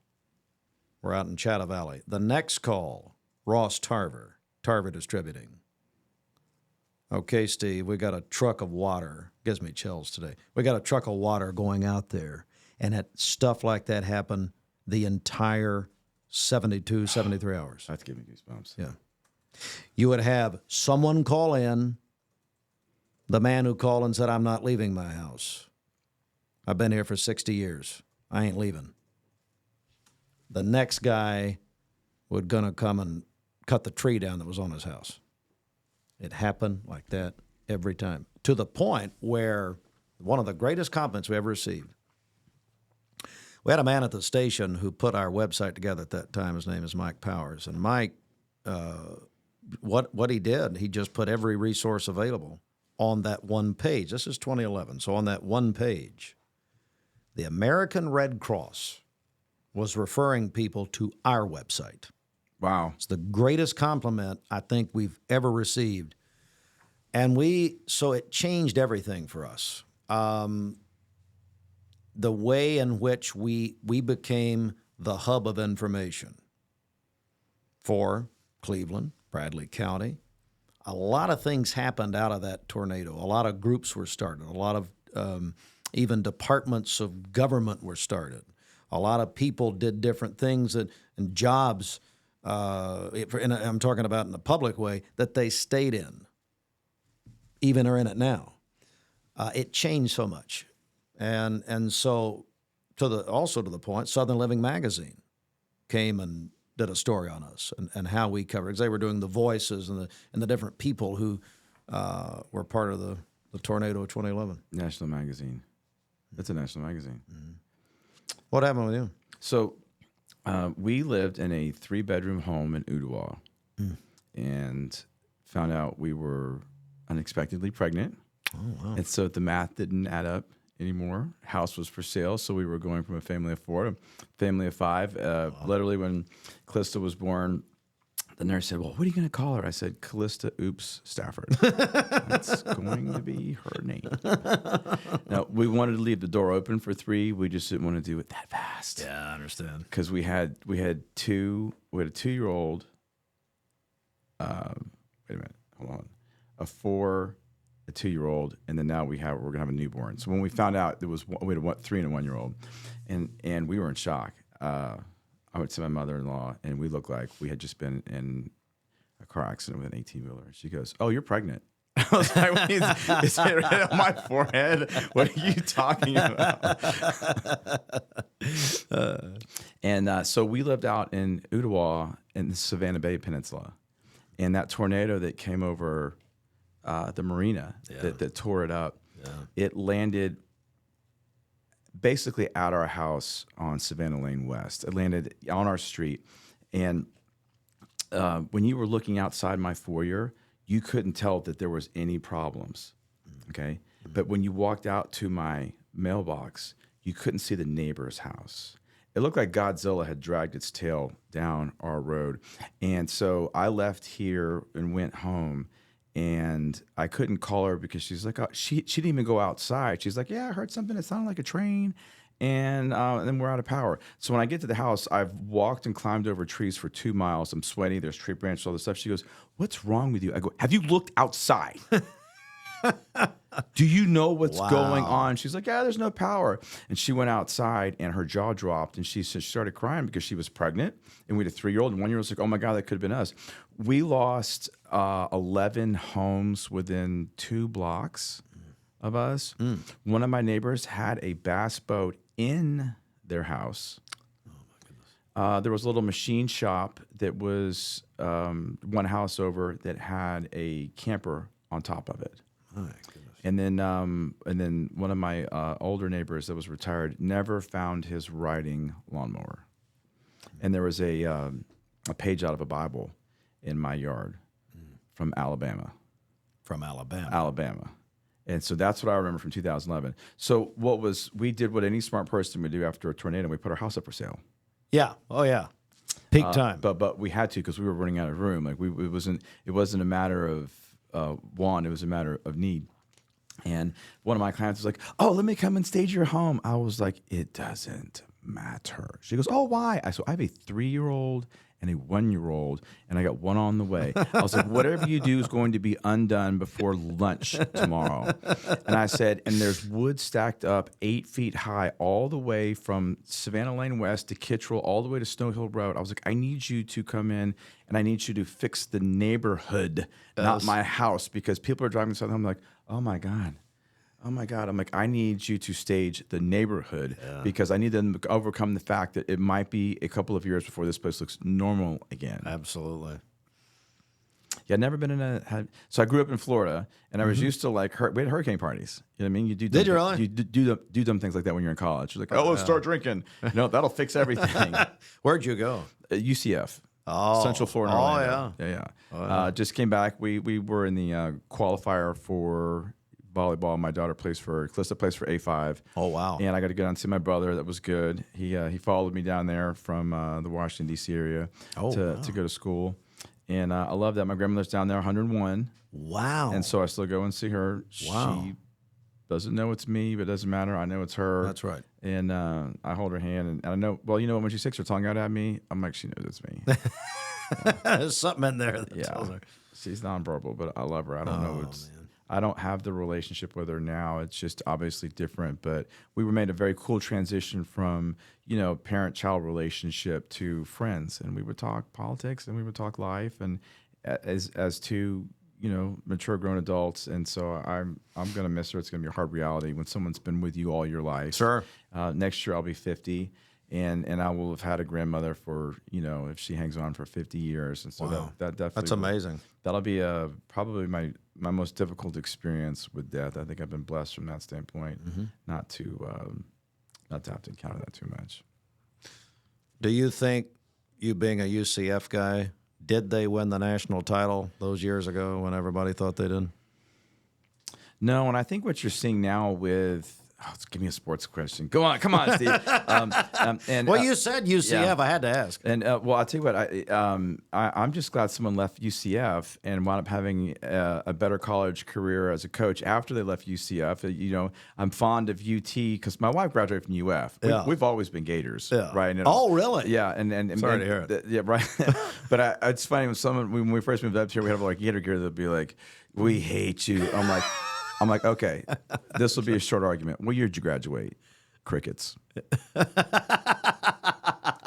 we're out in Chatta Valley. The next call, Ross Tarver Distributing. Okay, Steve, we got a truck of water. Gives me chills today. We got a truck of water going out there. And stuff like that happened the entire 72, 73 hours. That's giving me goosebumps. Yeah. You would have someone call in, the man who called and said, I'm not leaving my house. I've been here for 60 years. I ain't leaving. The next guy would gonna come and cut the tree down that was on his house. It happened like that every time, to the point where one of the greatest compliments we ever received. We had a man at the station who put our website together at that time. His name is Mike Powers. And Mike, what he did, he just put every resource available on that one page. This is 2011. So on that one page, the American Red Cross was referring people to our website. Wow. It's the greatest compliment I think we've ever received. And so it changed everything for us. The way in which we became the hub of information for Cleveland, Bradley County. A lot of things happened out of that tornado. A lot of groups were started. A lot of even departments of government were started. A lot of people did different things and jobs, and I'm talking about in the public way, that they stayed in, even are in it now. It changed so much. And so also to the point, Southern Living Magazine came and did a story on us and how we covered, because they were doing the voices and the different people who were part of the tornado of 2011. National magazine. It's a national magazine. Mm-hmm. What happened with you? So we lived in a 3-bedroom home in Ottawa and found out we were unexpectedly pregnant. Oh, wow. And so the math didn't add up anymore. House was for sale, so we were going from a family of 4 to family of 5. Literally, when Callista was born, the nurse said, "Well, what are you going to call her?" I said, "Callista Oops Stafford." That's going to be her name. Now, we wanted to leave the door open for 3. We just didn't want to do it that fast. Yeah, I understand. Because we had a 2-year-old. Wait a minute, hold on, a 4, a 2-year-old, and then now we're gonna have a newborn. So when we found out we had a 3 and a 1-year-old, and we were in shock. I went to my mother-in-law, and we looked like we had just been in a car accident with an 18-wheeler. She goes, "Oh, you're pregnant." I was like, "Is it right on my forehead? What are you talking about?" So we lived out in Ottawa in the Savannah Bay Peninsula, and that tornado that came over the marina that tore it up, it landed basically at our house on Savannah Lane West. It landed on our street, and when you were looking outside my foyer, you couldn't tell that there was any problems, okay? But when you walked out to my mailbox, you couldn't see the neighbor's house. It looked like Godzilla had dragged its tail down our road. And so I left here and went home, and I couldn't call her because she's like, she didn't even go outside. She's like, "Yeah, I heard something that sounded like a train, and then we're out of power." So when I get to the house, I've walked and climbed over trees for 2 miles. I'm sweaty. There's tree branches, all this stuff. She goes, "What's wrong with you?" I go, "Have you looked outside? Do you know what's going on?" She's like, "Yeah, there's no power." And she went outside, and her jaw dropped, and she started crying because she was pregnant, and we had a 3-year-old, and 1-year-old's like, "Oh my God, that could have been us." We lost 11 homes within 2 blocks of us. One of my neighbors had a bass boat in their house. There was a little machine shop that was one house over that had a camper on top of it. My goodness. And then one of my older neighbors that was retired never found his riding lawnmower. And there was a page out of a Bible in my yard from Alabama. From Alabama. Alabama. And so that's what I remember from 2011. So we did what any smart person would do after a tornado. We put our house up for sale. Yeah. Oh, yeah. Peak time. But we had to because we were running out of room. Like it wasn't a matter of want, it was a matter of need. And one of my clients was like, "Oh, let me come and stage your home." I was like, "It doesn't matter." She goes, "Oh, why?" I have a 3-year-old and a 1-year-old, and I got one on the way. I was like, "Whatever you do is going to be undone before lunch tomorrow." And I said, "And there's wood stacked up 8 feet high all the way from Savannah Lane West to Kittrell, all the way to Snow Hill Road." I was like, "I need you to come in, and I need you to fix the neighborhood, not my house, because people are driving south. I'm like, oh my God. I'm like, I need you to stage the neighborhood because I need them to overcome the fact that it might be a couple of years before this place looks normal again." Absolutely. Yeah, I'd never been in so I grew up in Florida, and I was used to we had hurricane parties. You know what I mean? You do Did you really? You do dumb things like that when you're in college. You're like, "Oh, let's start drinking." No, that'll fix everything. Where'd you go? UCF. Oh, Central Florida. Oh, yeah. Yeah. Oh, yeah. Just came back. We were in the qualifier for volleyball. My daughter Callista plays for A5. Oh, wow. And I got to go down and see my brother. That was good. He followed me down there from the Washington, D.C. area to go to school. And I love that. My grandmother's down there, 101. Wow. And so I still go and see her. Wow. She doesn't know it's me, but it doesn't matter. I know it's her. That's right. And I hold her hand, and I know, well, when she sticks her tongue out at me, I'm like, she knows it's me. There's something in there that tells her. She's nonverbal, but I love her. I don't know. Man. I don't have the relationship with her now. It's just obviously different. But we made a very cool transition from, parent-child relationship to friends. And we would talk politics and we would talk life and as two, mature grown adults. And so I'm going to miss her. It's going to be a hard reality when someone's been with you all your life. Sure. Next year I'll be 50. And I will have had a grandmother for, if she hangs on for 50 years. And so that definitely. That's amazing. That'll be probably my most difficult experience with death. I think I've been blessed from that standpoint, not to have to encounter that too much. Do you think, you being a UCF guy, did they win the national title those years ago when everybody thought they did? No, and I think what you're seeing now with Give me a sports question. Go on, come on, Steve. And Well, you said UCF. yeah. I had to ask. And well, I'll tell you what. I'm just glad someone left UCF and wound up having a better college career as a coach after they left UCF. You know, I'm fond of UT because my wife graduated from UF. We've always been Gators, right? And, Oh, really? Yeah. And Sorry to hear it. Yeah, right. But it's funny when we first moved up here, we have like Gator gear. They'll be like, "We hate you." I'm like, okay, this will be a short argument. What year did you graduate? Crickets.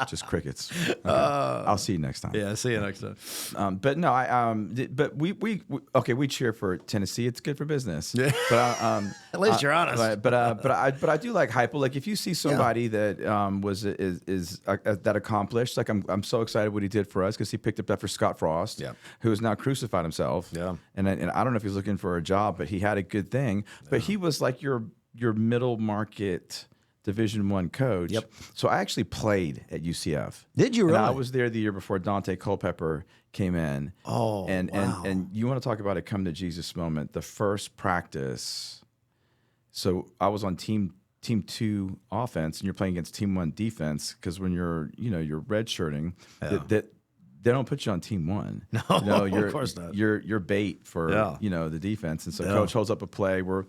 Just crickets. Okay. I'll see you next time. Yeah, see you next time. But no, but we cheer for Tennessee. It's good for business. Yeah. But At least you're honest. Right, but I do like hype. Like if you see somebody that is that accomplished, like I'm so excited what he did for us because he picked up after Scott Frost, who has now crucified himself. Yeah. And I don't know if he's looking for a job, but he had a good thing. But he was like your middle market Division I coach. Yep. So I actually played at UCF. Did you really? And I was there the year before Dante Culpepper came in. Oh, and wow. and you want to talk about a come to Jesus moment? The first practice. So I was on team 2 offense, and you're playing against team 1 defense because when you're redshirting, that they don't put you on team 1. No, of course not. You're bait for the defense, and so coach holds up a play where.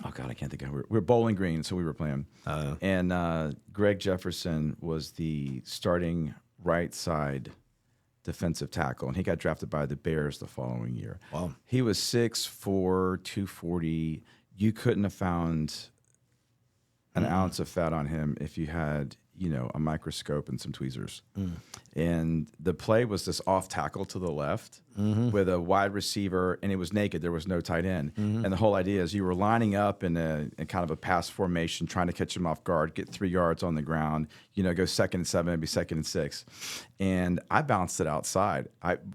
Oh God, I can't think of it. We're Bowling Green, so we were playing. And Greg Jefferson was the starting right side defensive tackle, and he got drafted by the Bears the following year. Wow. He was 6'4", 240. You couldn't have found an ounce of fat on him if you had, a microscope and some tweezers. And the play was this off tackle to the left with a wide receiver, and it was naked. There was no tight end. And the whole idea is you were lining up in kind of a pass formation, trying to catch him off guard, get 3 yards on the ground, go 2nd and 7, maybe 2nd and 6. And I bounced it outside.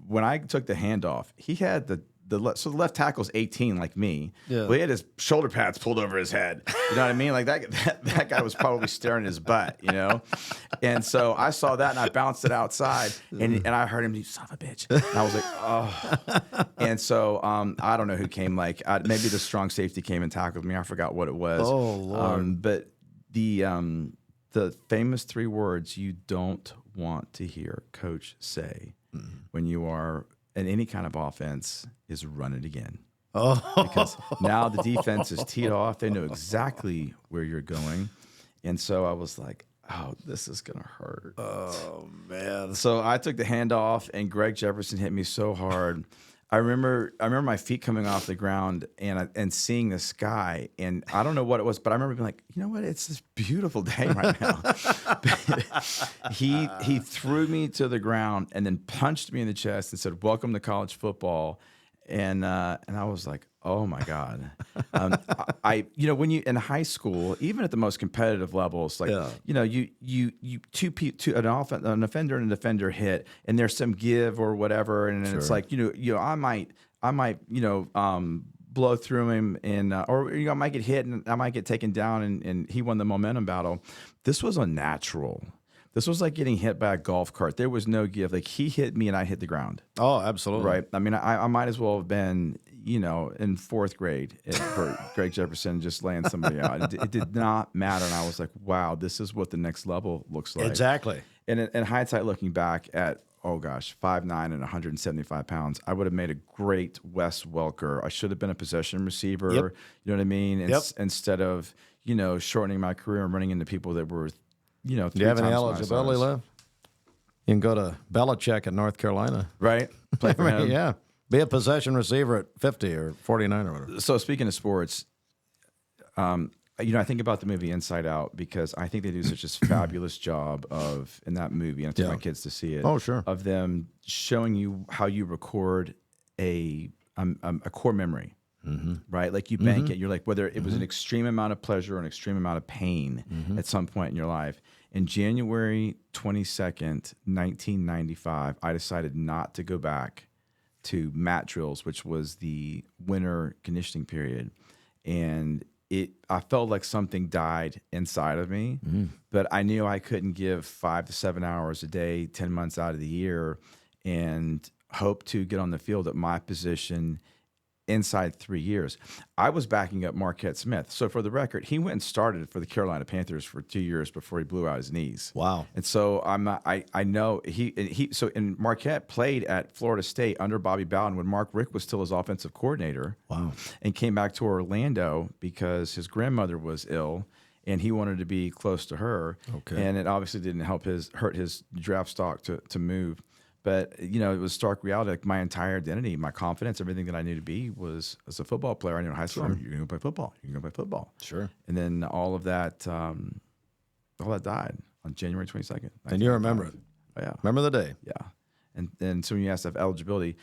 When I took the handoff, he had the left tackle's 18 like me. Yeah. Well, he had his shoulder pads pulled over his head. You know what I mean? Like that guy was probably staring at his butt, And so I saw that and I bounced it outside and I heard him, "You son of a bitch." And I was like, oh. And so I don't know who came, maybe the strong safety came and tackled me. I forgot what it was. Oh, Lord. But the famous 3 words you don't want to hear coach say when you are in any kind of offense is run it again. Oh, because now the defense is teed off. They know exactly where you're going. And so I was like, oh, this is going to hurt. Oh, man. So I took the handoff, and Greg Jefferson hit me so hard. I remember my feet coming off the ground and seeing the sky, and I don't know what it was, but I remember being like, you know what? It's this beautiful day right now. He threw me to the ground and then punched me in the chest and said, "Welcome to college football." And I was like, oh my God. When you in high school, even at the most competitive levels, like an offender and a defender hit, and there's some give or whatever, and it's like I might blow through him, and I might get hit and I might get taken down, and he won the momentum battle. This was unnatural. This was like getting hit by a golf cart. There was no give. Like he hit me and I hit the ground. Oh, absolutely. Right. I mean, I might as well have been, in 4th grade for Greg Jefferson just laying somebody out. It did not matter. And I was like, wow, this is what the next level looks like. Exactly. And in hindsight, looking back at, 5'9" and 175 pounds, I would have made a great Wes Welker. I should have been a possession receiver. Yep. You know what I mean? Instead of, shortening my career and running into people that were, 3 Do you have any times eligibility left? You can go to Belichick in North Carolina. Right. Play for him. Yeah. Be a possession receiver at 50 or 49 or whatever. So speaking of sports, I think about the movie Inside Out because I think they do such a fabulous job in that movie, and I take my kids to see it. Oh, sure. Of them showing you how you record a core memory. Mm-hmm. Right? Like you bank it. You're like, whether it was an extreme amount of pleasure or an extreme amount of pain at some point in your life. In January 22nd, 1995, I decided not to go back to mat drills, which was the winter conditioning period. And I felt like something died inside of me, but I knew I couldn't give 5 to 7 hours a day, 10 months out of the year, and hope to get on the field at my position inside 3 years. I was backing up Marquette Smith. So for the record, he went and started for the Carolina Panthers for 2 years before he blew out his knees. Wow. And so I know and Marquette played at Florida State under Bobby Bowden when Mark Richt was still his offensive coordinator. Wow. And came back to Orlando because his grandmother was ill and he wanted to be close to her. Okay. And it obviously didn't hurt his draft stock to move. But, it was stark reality. Like my entire identity, my confidence, everything that I knew to be was as a football player. I knew in high school, you're going to play football. You're going to play football. Sure. And then all that died on January 22nd. And you remember it. Oh, yeah. Remember the day. Yeah. And then so when you asked if eligibility,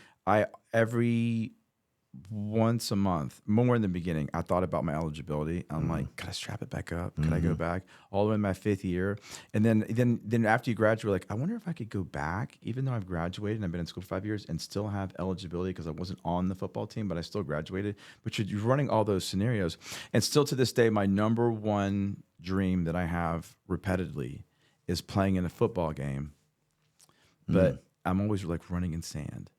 every once a month, more in the beginning, I thought about my eligibility. I'm like, could I strap it back up? Could I go back? All the way in my 5th year. And then after you graduate, like, I wonder if I could go back, even though I've graduated and I've been in school for 5 years and still have eligibility because I wasn't on the football team, but I still graduated. But you're running all those scenarios. And still to this day, my number one dream that I have repeatedly is playing in a football game. But I'm always like running in sand.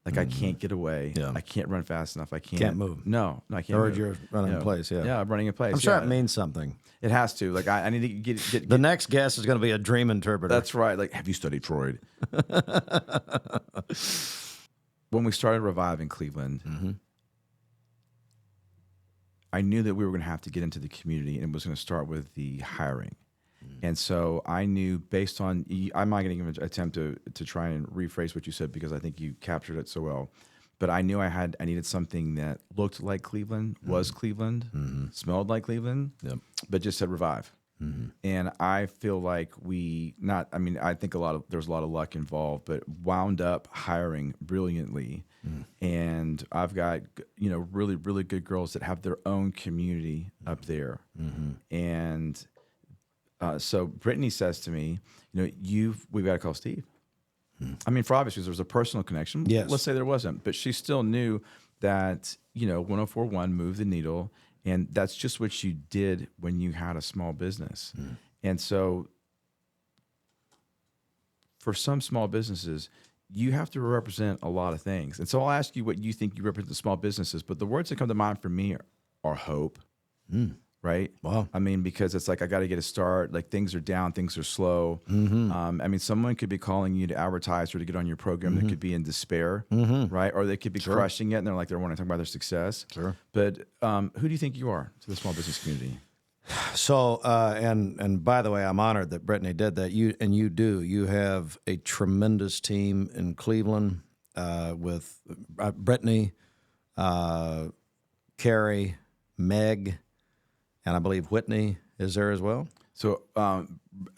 Like I can't get away. Yeah. I can't run fast enough. I can't move. No, I can't. Or move. you're running in place. Yeah. Yeah, I'm running in place. I'm sure yeah. it means something. It has to. Like I need to get The next guest is going to be a dream interpreter. That's right. Like, have you studied Freud? When we started Revive in Cleveland, I knew that we were going to have to get into the community, and it was going to start with the hiring. And so I knew based on, I'm not going to even attempt to try and rephrase what you said because I think you captured it so well. But I knew I needed something that looked like Cleveland, was Cleveland, smelled like Cleveland, but just said Revive. And I feel like I think there was a lot of luck involved, but wound up hiring brilliantly. And I've got, really, really good girls that have their own community up there. And so Brittany says to me, we've got to call Steve. I mean, for obvious reasons, there was a personal connection. Yes. Let's say there wasn't, but she still knew that, 1041 moved the needle. And that's just what you did when you had a small business. And so for some small businesses, you have to represent a lot of things. And so I'll ask you what you think you represent small businesses, but the words that come to mind for me are hope. Right? Wow. I mean, because it's like, I got to get a start. Like things are down, things are slow. Someone could be calling you to advertise or to get on your program that could be in despair, right? Or they could be crushing it and they're like, they want to talk about their success. Sure. But who do you think you are to the small business community? So, and by the way, I'm honored that Brittany did that. You have a tremendous team in Cleveland with Brittany, Carrie, Meg, and I believe Whitney is there as well. So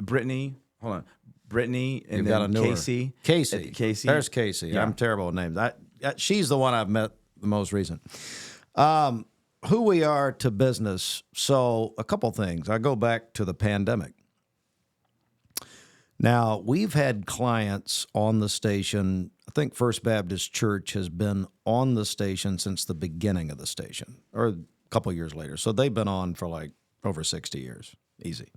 Brittany, hold on. Brittany and You've then got a newer. Casey. Casey. There's Casey. Yeah. I'm terrible with names. She's the one I've met the most recent. Who we are to business. So a couple things. I go back to the pandemic. Now, we've had clients on the station. I think First Baptist Church has been on the station since the beginning of the station, or a couple years later. So they've been on for like over 60 years. Easy.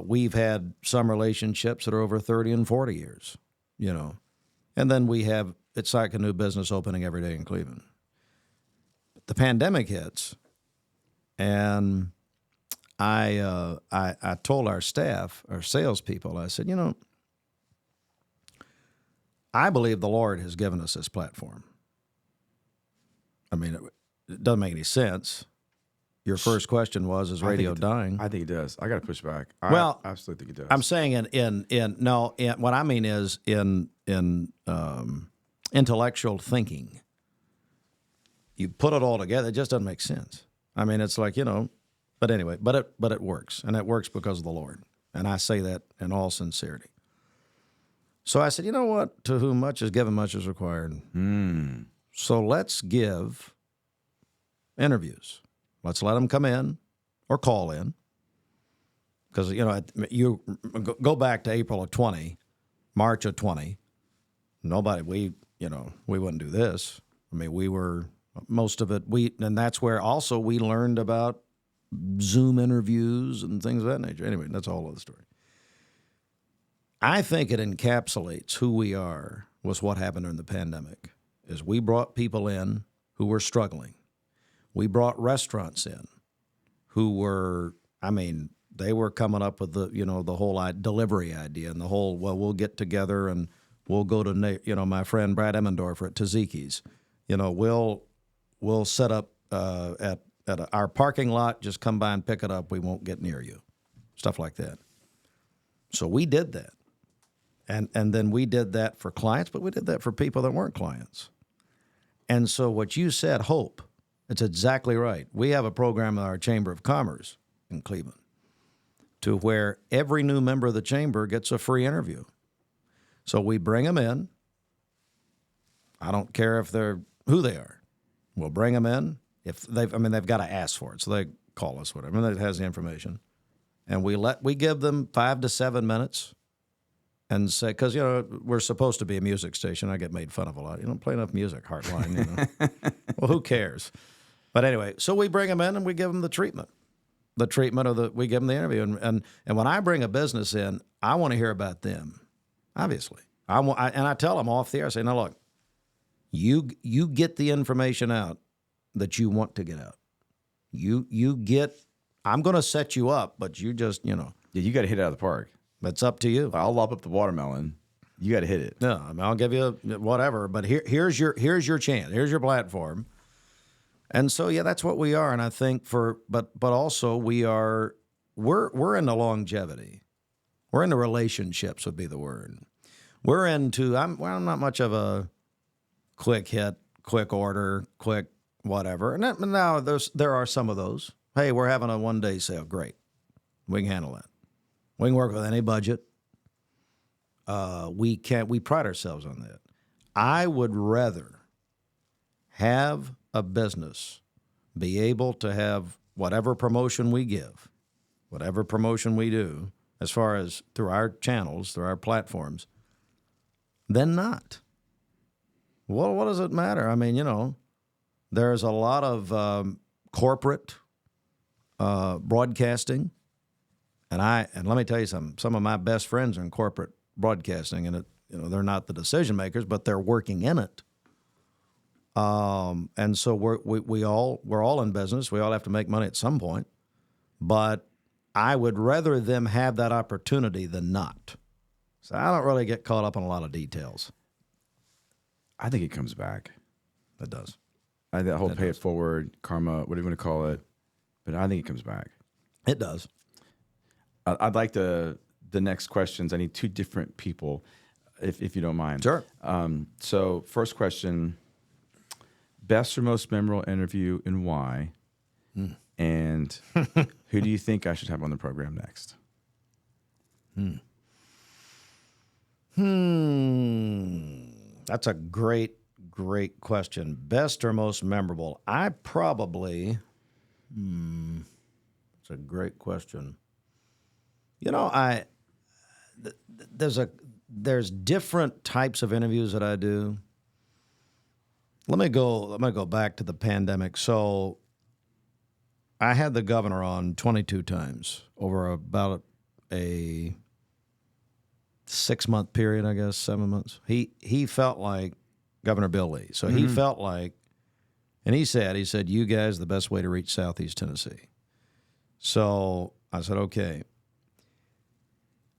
We've had some relationships that are over 30 and 40 years, And then we have, it's like a new business opening every day in Cleveland. The pandemic hits, and I told our staff, our salespeople, I said, I believe the Lord has given us this platform. I mean, it doesn't make any sense. Your first question was, is radio dying? I think it does. I got to push back. Well, I absolutely think it does. I'm saying what I mean is in intellectual thinking. You put it all together, it just doesn't make sense. I mean, it's like, but anyway, but it works, and it works because of the Lord. And I say that in all sincerity. So I said, you know what? To whom much is given, much is required. So let's give interviews. Let's let them come in or call in. Because, you go back to April of 20, March of 20, we wouldn't do this. I mean, we were, most of it, and that's where also we learned about Zoom interviews and things of that nature. Anyway, that's a whole other story. I think it encapsulates who we are was what happened during the pandemic, is we brought people in who were struggling. We brought restaurants in who were, they were coming up with the whole delivery idea and the whole, well, we'll get together and we'll go to, my friend Brad Emmendorfer at Taziki's. We'll set up at our parking lot, just come by and pick it up. We won't get near you. Stuff like that. So we did that. And then we did that for clients, but we did that for people that weren't clients. And so what you said, hope, it's exactly right. We have a program in our Chamber of Commerce in Cleveland to where every new member of the chamber gets a free interview. So we bring them in. I don't care if they're who they are. We'll bring them in. If they've got to ask for it. So they call us, whatever. And it has the information. And we give them 5 to 7 minutes and say, because, we're supposed to be a music station. I get made fun of a lot. You don't play enough music, Hartline, Well, who cares? But anyway, so we bring them in and we give them the treatment. We give them the interview. And when I bring a business in, I want to hear about them, obviously. And I tell them off the air, I say, now look, you get the information out that you want to get out. I'm going to set you up, but you just, Yeah, you got to hit it out of the park. That's up to you. I'll lop up the watermelon. You got to hit it. No, I'll give you whatever, but here's your chance. Here's your platform. And so, yeah, that's what we are. And I think but also we're into longevity. We're into relationships would be the word. We're into, I'm not much of a quick hit, quick order, quick whatever. And now there are some of those. Hey, we're having a one-day sale. Great. We can handle that. We can work with any budget. We pride ourselves on that. I would rather have a business be able to have whatever promotion we give, whatever promotion we do, as far as through our channels, through our platforms, than not. Well, what does it matter? There's a lot of corporate broadcasting, and let me tell you something. Some of my best friends are in corporate broadcasting, and they're not the decision makers, but they're working in it. And so we're all in business. We all have to make money at some point, but I would rather them have that opportunity than not. So I don't really get caught up on a lot of details. I think it comes back. It does. That whole pay it forward, karma, whatever you want to call it, but I think it comes back. It does. I'd like the next questions. I need 2 different people, if you don't mind. Sure. So first question, best or most memorable interview and why? And who do you think I should have on the program next? That's a great question. Best or most memorable? I probably, it's a great question. There's different types of interviews that I do. Let me go back to the pandemic. So I had the governor on 22 times over about a 6-month period, I guess, 7 months. He felt like Governor Bill Lee. So he felt like, and he said, you guys, the best way to reach Southeast Tennessee. So I said, okay.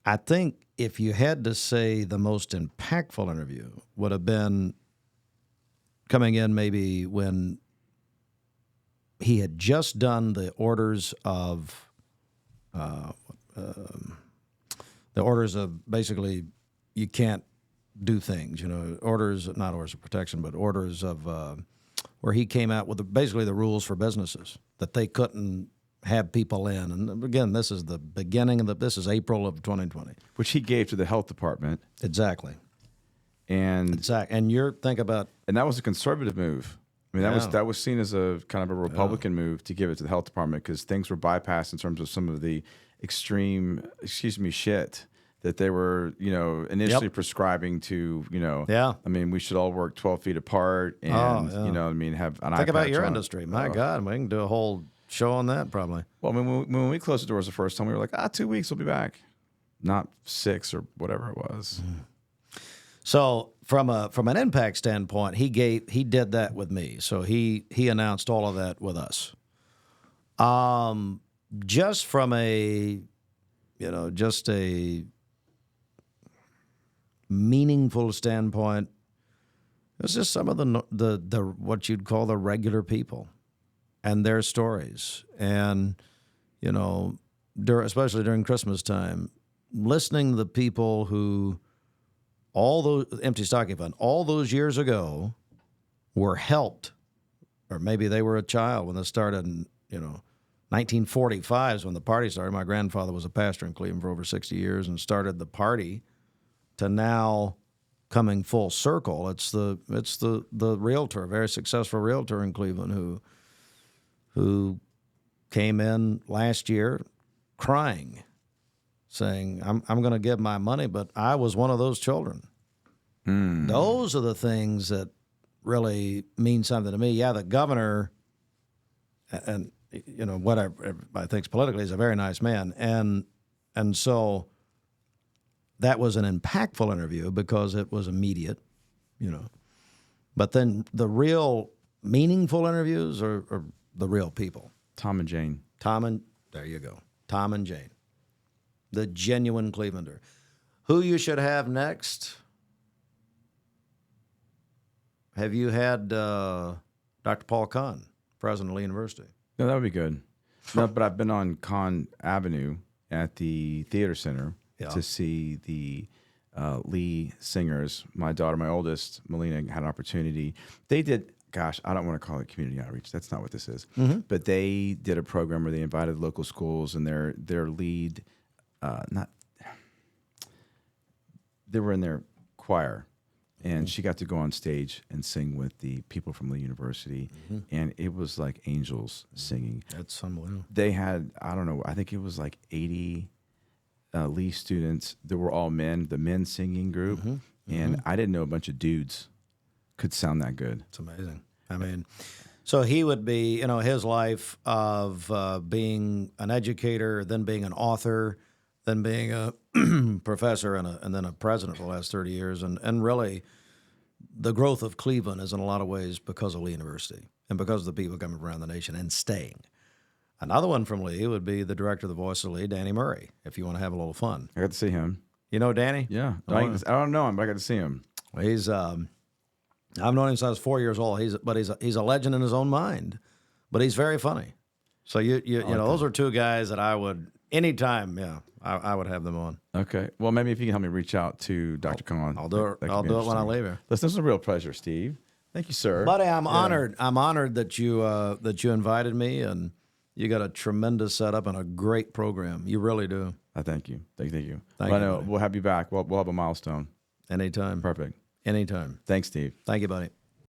I think if you had to say the most impactful interview would have been coming in maybe when he had just done the orders of basically you can't do things, orders, not orders of protection, but orders of where he came out with basically the rules for businesses that they couldn't have people in. And again, this is the beginning this is April of 2020. Which he gave to the health department. Exactly. And that was a conservative move. That was seen as a kind of a Republican move to give it to the health department because things were bypassed in terms of some of the extreme, shit that they were, initially prescribing to, we should all work 12 feet apart and, have an Think about your on. industry. My God, we can do a whole show on that probably. Well, when we closed the doors the first time, we were like, 2 weeks, we'll be back. Not 6 or whatever it was. So from an impact standpoint, he did that with me. So he announced all of that with us. Just from a just a meaningful standpoint, it's just some of the what you'd call the regular people and their stories, and especially during Christmas time, listening to the people who all those empty stocking fund all those years ago were helped, or maybe they were a child when this started. In, 1945 is when the party started. My grandfather was a pastor in Cleveland for over 60 years and started the party. To now coming full circle, it's the realtor, a very successful realtor in Cleveland who came in last year crying, saying, I'm going to give my money, but I was one of those children. Those are the things that really mean something to me. Yeah, the governor, and what I think politically is a very nice man, and so that was an impactful interview because it was immediate, But then the real meaningful interviews are the real people. Tom and Jane. There you go. Tom and Jane. The genuine Clevelander. Who you should have next? Have you had Dr. Paul Kahn, president of Lee University? No, that would be good. No, but I've been on Kahn Avenue at the Theater Center to see the Lee singers. My daughter, my oldest, Melina, had an opportunity. They did, gosh, I don't want to call it community outreach. That's not what this is. Mm-hmm. But they did a program where they invited local schools and their lead, they were in their choir. And she got to go on stage and sing with the people from Lee University. And it was like angels singing. That's unbelievable. They had, I don't know, I think it was like 80 Lee students. They were all men, the men singing group. And I didn't know a bunch of dudes could sound that good. It's amazing. I mean, so he would be, his life of being an educator, then being an author, then being a professor and then a president for the last 30 years. And really, the growth of Cleveland is in a lot of ways because of Lee University and because of the people coming around the nation and staying. Another one from Lee would be the director of The Voice of Lee, Danny Murray, if you want to have a little fun. I got to see him. You know Danny? Yeah. I don't know him, but I got to see him. Well, he's I've known him since I was 4 years old. He's a legend in his own mind, but he's very funny. So you know, those are two guys that I would anytime, I would have them on. Okay. Well, maybe if you can help me reach out to Dr. Kahn. I'll do it. I'll do it when I leave here. Listen, this is a real pleasure, Steve. Thank you, sir. Buddy, I'm honored. I'm honored that you invited me, and you got a tremendous setup and a great program. You really do. I thank you. Thank you. Thank you. We'll have you back. We'll have a milestone. Anytime. Perfect. Anytime. Thanks, Steve. Thank you, buddy.